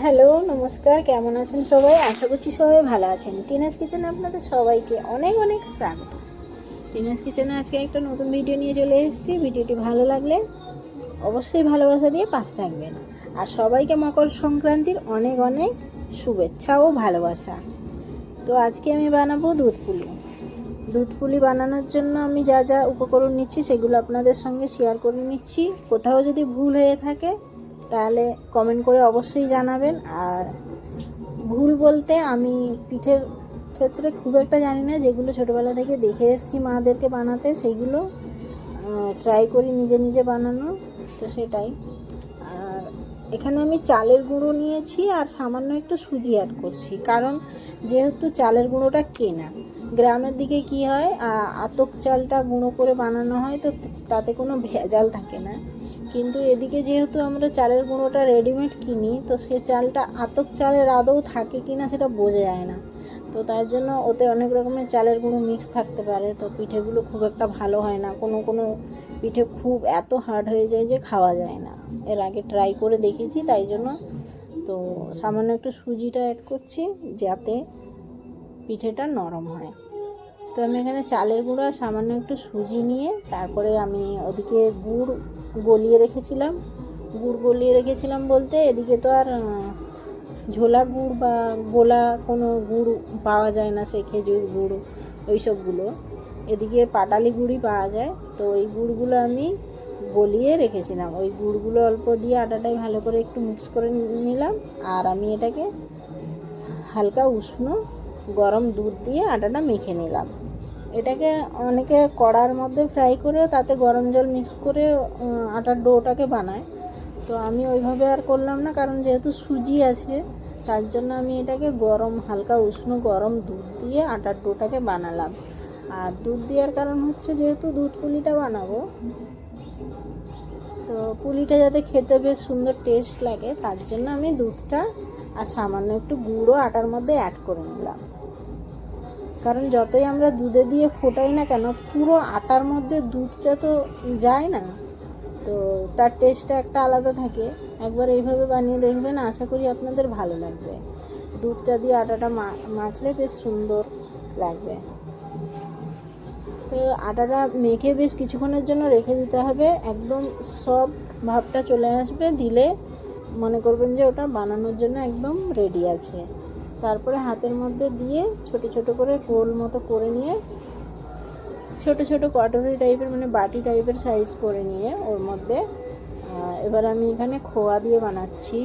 Hello, নমস্কার। কেমন আছেন সবাই? আশা করছি সবাই ভালো আছেন। টিনাস কিচেনে আপনাদের সবাইকে অনেক অনেক স্বাগত। টিনাস কিচেনে আজকে একটা নতুন ভিডিও নিয়ে চলে এসেছি। ভিডিওটি ভালো লাগলে অবশ্যই ভালোবাসা দিয়ে পাশে থাকবেন। আর সবাইকে মকর সংক্রান্তির অনেক অনেক শুভেচ্ছা ও ভালোবাসা। তো আজকে আমি বানাবো দুধ পুলি। দুধ পুলি বানানোর জন্য আমি যা যা উপকরণ নিচ্ছি সেগুলো আপনাদের সঙ্গে শেয়ার করে নিচ্ছি। কোথাও যদি ভুল হয়ে থাকে তাহলে কমেন্ট করে অবশ্যই জানাবেন। আর ভুল বলতে আমি পিঠের ক্ষেত্রে খুব একটা জানি না, যেগুলো ছোটোবেলা থেকে দেখে এসেছি মাদেরকে বানাতে সেইগুলো ট্রাই করি নিজে নিজে বানানো, তো সেটাই। আর এখানে আমি চালের গুঁড়ো নিয়েছি আর সামান্য একটু সুজি অ্যাড করছি, কারণ যেহেতু চালের গুঁড়োটা কেনা, গ্রামের দিকে কি হয় আতপ চালটা গুঁড়ো করে বানানো হয়, তো তাতে কোনো ভেজাল থাকে না। কিন্তু এদিকে যেহেতু আমরা চালের গুঁড়োটা রেডিমেড কিনি, তো সে চালটা আতপ চালের আদৌ থাকে কি না সেটা বোঝা যায় না। তো তার জন্য ওতে অনেক রকমের চালের গুঁড়ো মিক্স থাকতে পারে, তো পিঠেগুলো খুব একটা ভালো হয় না। কোনো কোনো পিঠে খুব এত হার্ড হয়ে যায় যে খাওয়া যায় না। এর আগে ট্রাই করে দেখেছি, তাই জন্য তো সামান্য একটু সুজিটা অ্যাড করছি যাতে পিঠেটা নরম হয়। তো আমি এখানে চালের গুঁড়ো আর সামান্য একটু সুজি নিয়ে তারপরে আমি ওদিকে গুড় গলিয়ে রেখেছিলাম বলতে এদিকে তো আর ঝোলা গুড় বা গোলা কোনো গুড় পাওয়া যায় না, সে খেজুর গুড় ওই সবগুলো, এদিকে পাটালি গুড়ই পাওয়া যায়। তো ওই গুড়গুলো আমি গলিয়ে রেখেছিলাম, ওই গুড়গুলো অল্প দিয়ে আটাটাই ভালো করে একটু মিক্স করে নিলাম। আর আমি এটাকে হালকা উষ্ণ গরম দুধ দিয়ে আটাটা মেখে নিলাম। এটাকে অনেকে কড়ার মধ্যে ফ্রাই করে তাতে গরম জল মিক্স করে আটার ডোটাকে বানায়, তো আমি ওইভাবে আর করলাম না, কারণ যেহেতু সুজি আছে তার জন্য আমি এটাকে হালকা উষ্ণ গরম দুধ দিয়ে আটার ডোটাকে বানালাম। আর দুধ দেওয়ার কারণ হচ্ছে যেহেতু দুধ পুলিটা বানাবো, তো পুলিটা যাতে খেতে বেশ সুন্দর টেস্ট লাগে তার জন্য আমি দুধটা আর সামান্য একটু গুঁড়ো আটার মধ্যে অ্যাড করে নিলাম। কারণ যতই আমরা দুধে দিয়ে ফোটাই না কেন, পুরো আটার মধ্যে দুধটা তো যায় না, তো তার টেস্টটা একটা আলাদা থাকে। একবার এইভাবে বানিয়ে দেখবেন, আশা করি আপনাদের ভালো লাগবে। দুধটা দিয়ে আটাটা মাখলে বেশ সুন্দর লাগবে। তো আটাটা মেখে বেশ কিছুক্ষণের জন্য রেখে দিতে হবে, একদম সফট ভাবটা চলে আসবে, দিলে মনে করবেন যে ওটা বানানোর জন্য একদম রেডি আছে। তারপরে হাতের মধ্যে দিয়ে ছোট ছোট করে গোল মতো করে নিয়ে ছোট ছোট কটরি টাইপের মানে বাটি টাইপের সাইজ করে নিয়ে ওর মধ্যে এবার আমি এখানে খোয়া দিয়ে বানাচ্ছি।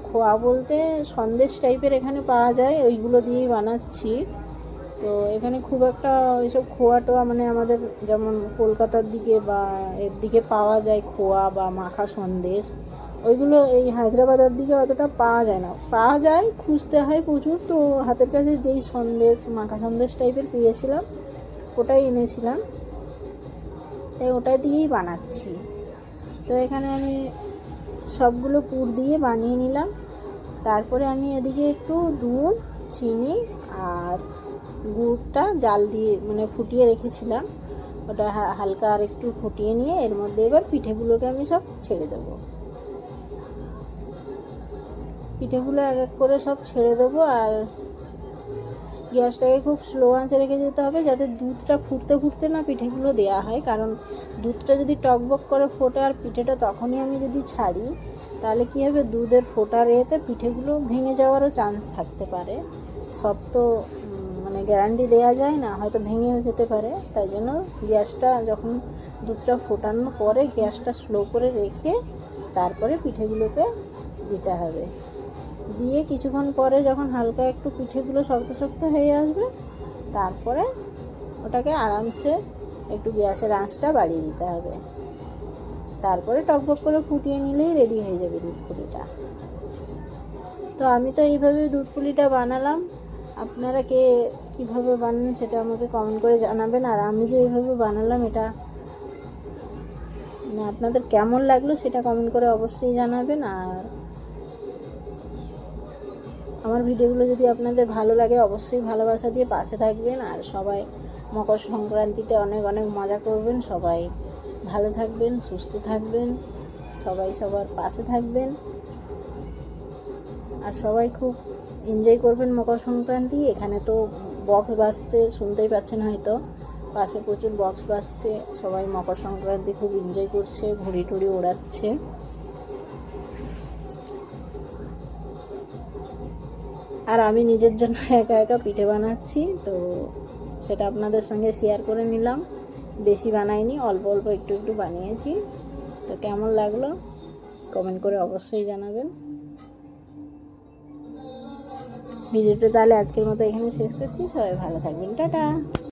খোয়া বলতে সন্দেশ টাইপের এখানে পাওয়া যায়, ওইগুলো দিয়েই বানাচ্ছি। তো এখানে খুব একটা ওইসব খোয়া টোয়া মানে আমাদের যেমন কলকাতার দিকে বা এর দিকে পাওয়া যায় খোয়া বা মাখা সন্দেশ, ওইগুলো এই হায়দ্রাবাদের দিকে অতটা পাওয়া যায় না। পাওয়া যায়, খুঁজতে হয় প্রচুর। তো হাতের কাছে যেই সন্দেশ মাখা সন্দেশ টাইপের পেয়েছিলাম ওটাই এনেছিলাম, তাই ওটা দিয়েই বানাচ্ছি। তো এখানে আমি সবগুলো পুর দিয়ে বানিয়ে নিলাম। তারপরে আমি এদিকে একটু দুধ, চিনি আর গুড়টা জাল দিয়ে মানে ফুটিয়ে রেখেছিলাম, ওটা হালকা আর একটু ফুটিয়ে নিয়ে এর মধ্যে এবার পিঠেগুলোকে আমি সব ছেড়ে দেবো। পিঠেগুলো এক এক করে সব ছেড়ে দেবো। আর গ্যাসটাকে খুব স্লো আঁচে রেখে যেতে হবে, যাতে দুধটা ফুটতে ফুটতে না পিঠেগুলো দেওয়া হয়। কারণ দুধটা যদি টকবক করে ফোটে আর পিঠেটা তখনই আমি যদি ছাড়ি, তাহলে কী হবে, দুধের ফোটার এতে পিঠেগুলো ভেঙে যাওয়ারও চান্স থাকতে পারে। সব তো মানে গ্যারান্টি দেওয়া যায় না, হয়তো ভেঙেও যেতে পারে। তাই জন্য গ্যাসটা যখন দুধটা ফোটানোর পরে গ্যাসটা স্লো করে রেখে তারপরে পিঠেগুলোকে দিতে হবে। দিয়ে কিছুক্ষণ পরে যখন হালকা একটু পিঠেগুলো শক্ত শক্ত হয়ে আসবে, তারপরে ওটাকে আরামসে একটু গ্যাসের আঁচটা বাড়িয়ে দিতে হবে। তারপরে টকবক করে ফুটিয়ে নিলেই রেডি হয়ে যাবে দুধ পুলিটা। তো আমি তো এইভাবে দুধ পুলিটা বানালাম। আপনারা কে কীভাবে বানান সেটা আমাকে কমেন্ট করে জানাবেন। আর আমি যে এইভাবে বানালাম এটা মানে আপনাদের কেমন লাগলো সেটা কমেন্ট করে অবশ্যই জানাবেন। আর আমার ভিডিওগুলো যদি আপনাদের ভালো লাগে অবশ্যই ভালোবাসা দিয়ে পাশে থাকবেন। আর সবাই মকর সংক্রান্তিতে অনেক অনেক মজা করবেন। সবাই ভালো থাকবেন, সুস্থ থাকবেন, সবাই সবার পাশে থাকবেন। আর সবাই খুব এনজয় করবেন মকর সংক্রান্তি। এখানে তো বক্স বাজছে, শুনতেই পাচ্ছেন হয়তো, পাশে প্রচুর বক্স বাজছে। সবাই মকর সংক্রান্তি খুব এনজয় করছে, ঘুড়ি টুড়ি ওড়াচ্ছে। আর আমি নিজের জন্য একা একা পিঠে বানাচ্ছি, তো সেটা আপনাদের সঙ্গে শেয়ার করে নিলাম। বেশি বানাইনি, অল্প অল্প একটু একটু বানিয়েছি। তো কেমন লাগলো কমেন্ট করে অবশ্যই জানাবেন। ভিডিওটা তাহলে আজকের মতো এখানে শেষ করছি। সবাই ভালো থাকবেন, টাটা।